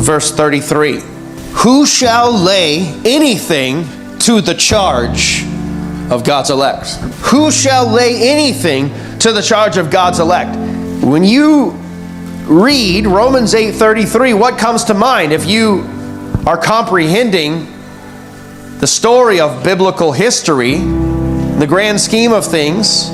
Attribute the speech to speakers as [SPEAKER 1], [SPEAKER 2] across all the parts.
[SPEAKER 1] verse 33. Who shall lay anything to the charge of God's elect? Who shall lay anything to the charge of God's elect? When you read Romans 8:33, what comes to mind if you are comprehending the story of biblical history, the grand scheme of things,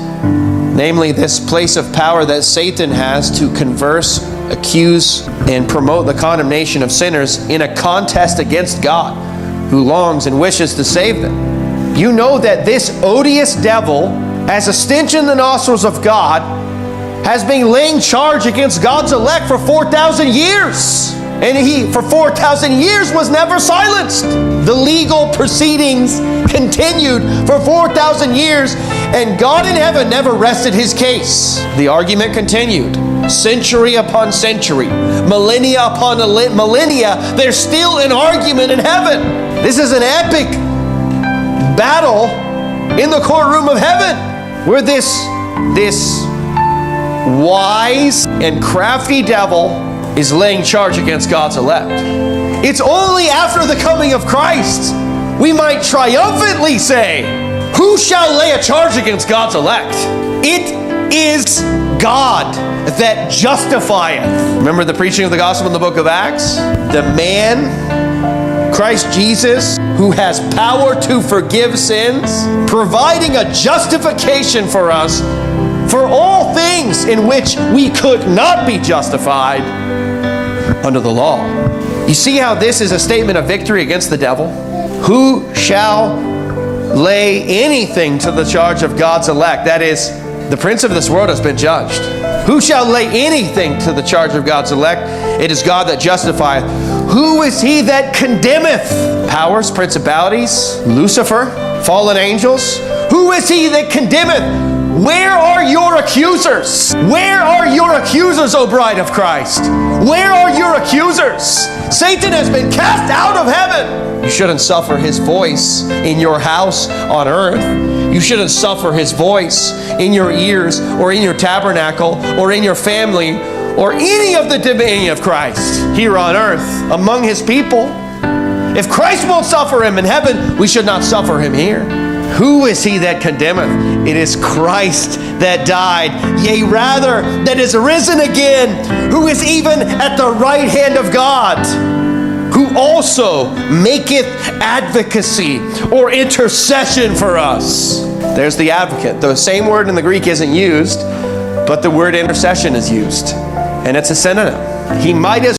[SPEAKER 1] namely this place of power that Satan has to converse, accuse, and promote the condemnation of sinners in a contest against God, who longs and wishes to save them. You know that this odious devil, as a stench in the nostrils of God, has been laying charge against God's elect for 4,000 years. And he, for 4,000 years, was never silenced. The legal proceedings continued for 4,000 years, and God in heaven never rested his case. The argument continued. Century upon century, millennia upon millennia, there's still an argument in heaven. This is an epic battle in the courtroom of heaven, where this wise and crafty devil is laying charge against God's elect. It's only after the coming of Christ we might triumphantly say, who shall lay a charge against God's elect? It is God that justifieth. Remember the preaching of the gospel in the book of Acts? The man, Christ Jesus, who has power to forgive sins, providing a justification for us for all things in which we could not be justified under the law. You see how this is a statement of victory against the devil? Who shall lay anything to the charge of God's elect? That is, the prince of this world has been judged. Who shall lay anything to the charge of God's elect? It is God that justifieth. Who is he that condemneth? Powers, principalities, Lucifer, fallen angels. Who is he that condemneth? Where are your accusers? Where are your accusers, O bride of Christ? Where are your accusers? Satan has been cast out of heaven. You shouldn't suffer his voice in your house on earth. You shouldn't suffer his voice in your ears or in your tabernacle or in your family or any of the dominion of Christ here on earth among his people. If Christ won't suffer him in heaven, we should not suffer him here. Who is he that condemneth? It is Christ that died, yea, rather, that is risen again, who is even at the right hand of God, who also maketh advocacy or intercession for us. There's the advocate. The same word in the Greek isn't used, but the word intercession is used, and it's a synonym. He might as